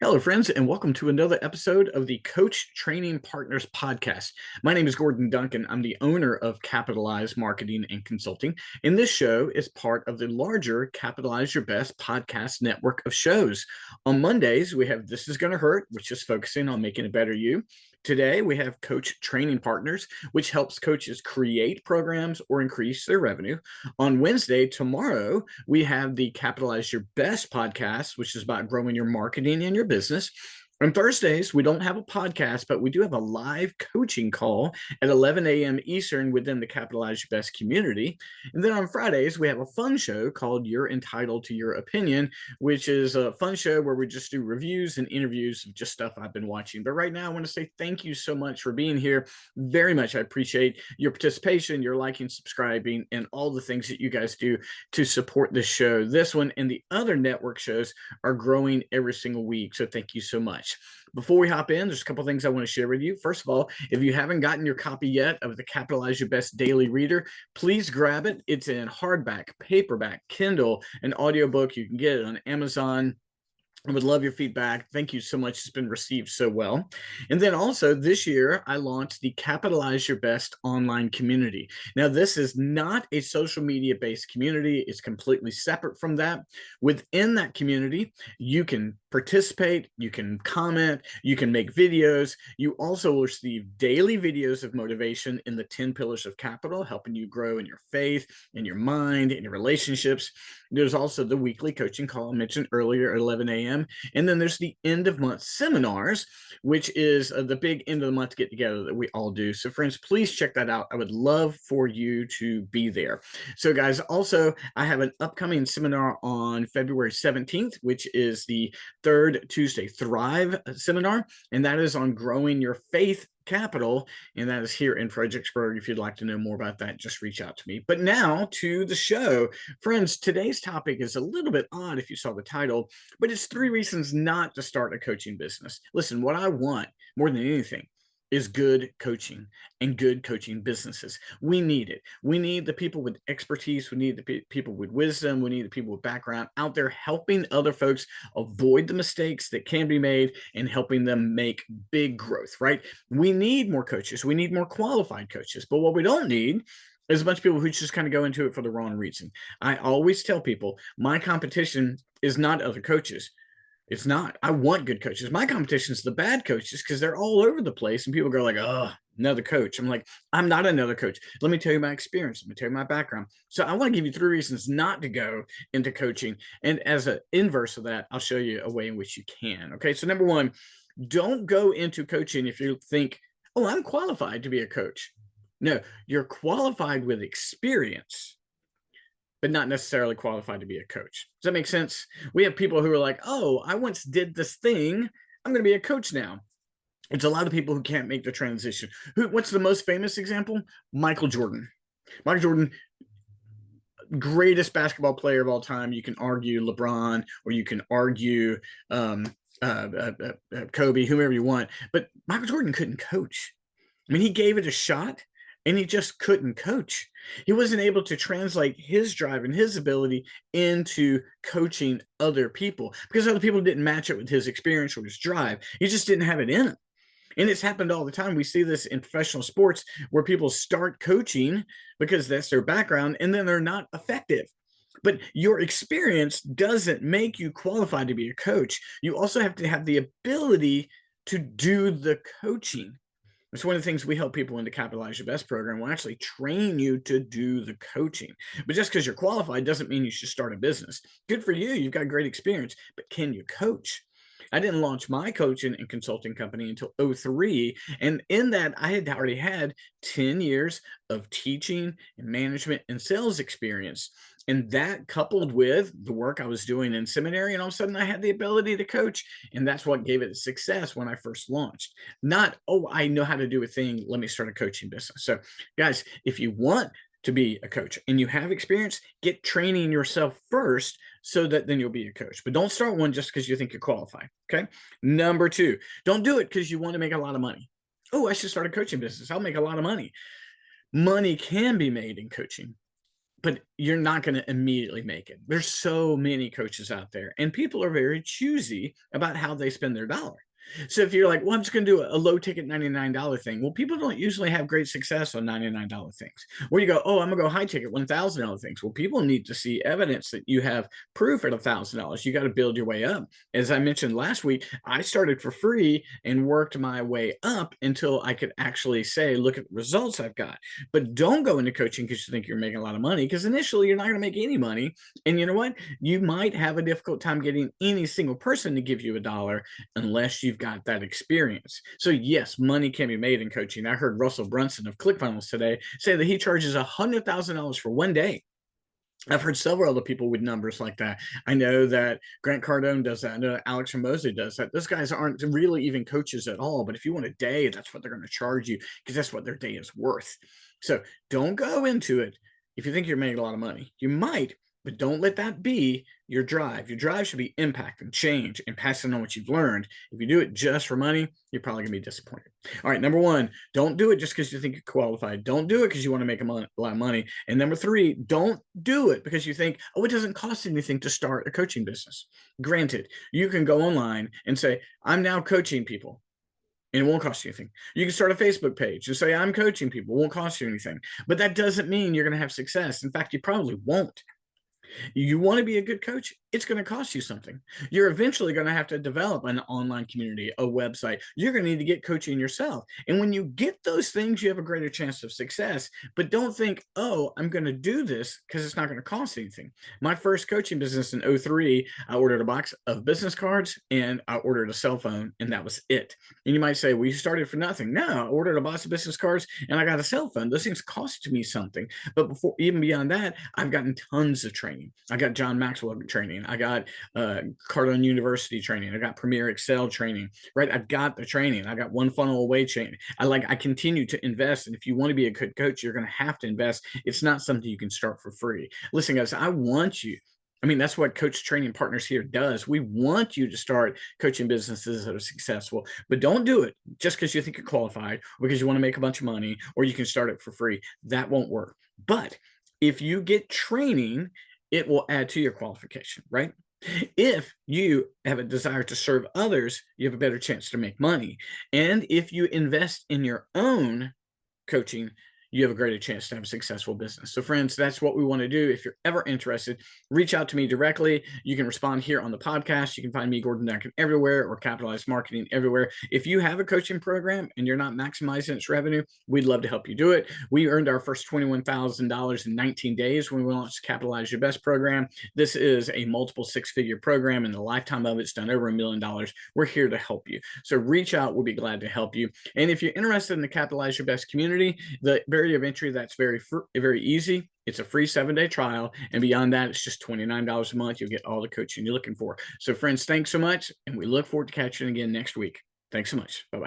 Hello, friends, and welcome to another episode of the Coach Training Partners podcast. My name is Gordon Duncan. I'm the owner of Capitalize Marketing and Consulting, and this show is part of the larger Capitalize Your Best podcast network of shows. On Mondays, we have This Is Gonna Hurt, which is focusing on making a better you. Today, we have Coach Training Partners, which helps coaches create programs or increase their revenue. On Wednesday, tomorrow, we have the Capitalize Your Best podcast, which is about growing your marketing and your business. On Thursdays, we don't have a podcast, but we do have a live coaching call at 11 a.m. Eastern within the Capitalize Your Best community. And then on Fridays, we have a fun show called You're Entitled to Your Opinion, which is a fun show where we just do reviews and interviews of just stuff I've been watching. But right now, I want to say thank you so much for being here. Very much. I appreciate your participation, your liking, subscribing, and all the things that you guys do to support this show. This one and the other network shows are growing every single week. So thank you so much. Before we hop in, there's a couple things I want to share with you. First of all, if you haven't gotten your copy yet of the Capitalize Your Best Daily Reader, please grab it. It's in hardback, paperback, Kindle, and audiobook. You can get it on Amazon. I would love your feedback. Thank you so much. It's been received so well. And then also this year, I launched the Capitalize Your Best online community. Now, this is not a social media based community. It's completely separate from that. Within that community, you can participate, you can comment, you can make videos. You also will receive daily videos of motivation in the 10 pillars of capital, helping you grow in your faith, in your mind, in your relationships. There's also the weekly coaching call I mentioned earlier at 11 a.m. And then there's the end of month seminars, which is the big end of the month get together that we all do. So friends, please check that out. I would love for you to be there. So guys, also I have an upcoming seminar on February 17th, which is the third Tuesday Thrive seminar. And that is on growing your faith capital, and that is here in Fredericksburg. If you'd like to know more about that, just reach out to me. But now to the show. Friends, today's topic is a little bit odd if you saw the title, but it's 3 reasons not to start a coaching business. Listen, what I want more than anything is good coaching and good coaching businesses. We need it. We need the people with expertise. We need the people with wisdom. We need the people with background out there helping other folks avoid the mistakes that can be made and helping them make big growth, right? We need more coaches. We need more qualified coaches. But what we don't need is a bunch of people who just kind of go into it for the wrong reason. I always tell people my competition is not other coaches. It's not. I want good coaches. My competition is the bad coaches because they're all over the place and people go like, oh, another coach. I'm like, I'm not another coach. Let me tell you my experience. Let me tell you my background. So I want to give you 3 reasons not to go into coaching. And as an inverse of that, I'll show you a way in which you can. Okay. So number 1, don't go into coaching if you think, oh, I'm qualified to be a coach. No, you're qualified with experience, but not necessarily qualified to be a coach. Does that make sense? We have people who are like, oh, I once did this thing. I'm going to be a coach now. It's a lot of people who can't make the transition. What's the most famous example? Michael Jordan. Michael Jordan, greatest basketball player of all time. You can argue LeBron, or you can argue Kobe, whomever you want. But Michael Jordan couldn't coach. I mean, he gave it a shot and he just couldn't coach. He wasn't able to translate his drive and his ability into coaching other people because other people didn't match it with his experience or his drive. He just didn't have it in him. And it's happened all the time. We see this in professional sports where people start coaching because that's their background and then they're not effective. But your experience doesn't make you qualified to be a coach. You also have to have the ability to do the coaching. It's one of the things we help people in the Capitalize Your Best program. We'll actually train you to do the coaching. But just because you're qualified doesn't mean you should start a business. Good for you. You've got great experience, but can you coach? I didn't launch my coaching and consulting company until '03. And in that, I had already had 10 years of teaching and management and sales experience. And that coupled with the work I was doing in seminary, and all of a sudden I had the ability to coach. And that's what gave it success when I first launched. Not, oh, I know how to do a thing. Let me start a coaching business. So, guys, if you want to be a coach and you have experience, get training yourself first so that then you'll be a coach. But don't start one just because you think you're qualified. Okay. Number 2, don't do it because you want to make a lot of money. Oh, I should start a coaching business. I'll make a lot of money. Money can be made in coaching. but you're not going to immediately make it. There's so many coaches out there, and people are very choosy about how they spend their dollar. So if you're like, well, I'm just going to do a low ticket $99 thing. Well, people don't usually have great success on $99 things. Where you go, oh, I'm going to go high ticket $1,000 things. Well, people need to see evidence that you have proof at $1,000. You got to build your way up. As I mentioned last week, I started for free and worked my way up until I could actually say, look at the results I've got. But don't go into coaching because you think you're making a lot of money, because initially you're not going to make any money. And you know what? You might have a difficult time getting any single person to give you a dollar unless you've got that experience. So yes, money can be made in coaching. I heard Russell Brunson of ClickFunnels today say that he charges $100,000 for one day. I've heard several other people with numbers like that. I know that Grant Cardone does that. I know Alex Hormozi does that. Those guys aren't really even coaches at all. But if you want a day, that's what they're going to charge you, because that's what their day is worth. So don't go into it if you think you're making a lot of money. You might, but don't let that be your drive. Your drive should be impact and change and passing on what you've learned. If you do it just for money, you're probably going to be disappointed. All right, number one, don't do it just because you think you're qualified. Don't do it because you want to make a lot of money. And number three, don't do it because you think, oh, it doesn't cost anything to start a coaching business. Granted, you can go online and say, I'm now coaching people, and it won't cost you anything. You can start a Facebook page and say, I'm coaching people. It won't cost you anything. But that doesn't mean you're going to have success. In fact, you probably won't. You want to be a good coach, it's going to cost you something. You're eventually going to have to develop an online community, a website. You're going to need to get coaching yourself. And when you get those things, you have a greater chance of success. But don't think, oh, I'm going to do this because it's not going to cost anything. My first coaching business in 03, I ordered a box of business cards and I ordered a cell phone, and that was it. And you might say, well, you started for nothing. No, I ordered a box of business cards and I got a cell phone. Those things cost me something. But before, even beyond that, I've gotten tons of training. I got John Maxwell training. I got Cardone University training. I got Premier Excel training, right? I've got the training. I got One Funnel Away training. I continue to invest. And if you want to be a good coach, you're going to have to invest. It's not something you can start for free. Listen, guys, I want you. I mean, that's what Coach Training Partners here does. We want you to start coaching businesses that are successful, but don't do it just because you think you're qualified or because you want to make a bunch of money or you can start it for free. That won't work. But if you get training, it will add to your qualification, right? If you have a desire to serve others, you have a better chance to make money. And if you invest in your own coaching, you have a greater chance to have a successful business. So friends, that's what we want to do. If you're ever interested, reach out to me directly. You can respond here on the podcast. You can find me, Gordon Duncan, everywhere, or Capitalize Marketing everywhere. If you have a coaching program and you're not maximizing its revenue, we'd love to help you do it. We earned our first $21,000 in 19 days when we launched Capitalize Your Best program. This is a multiple six-figure program, and the lifetime of it's done over $1 million. We're here to help you. So reach out. We'll be glad to help you. And if you're interested in the Capitalize Your Best community, the barrier of entry, that's very easy. It's a free 7-day trial, and beyond that, it's just $29 a month. You'll get all the coaching you're looking for. So friends, thanks so much, and we look forward to catching you again next week. Thanks so much. Bye-bye.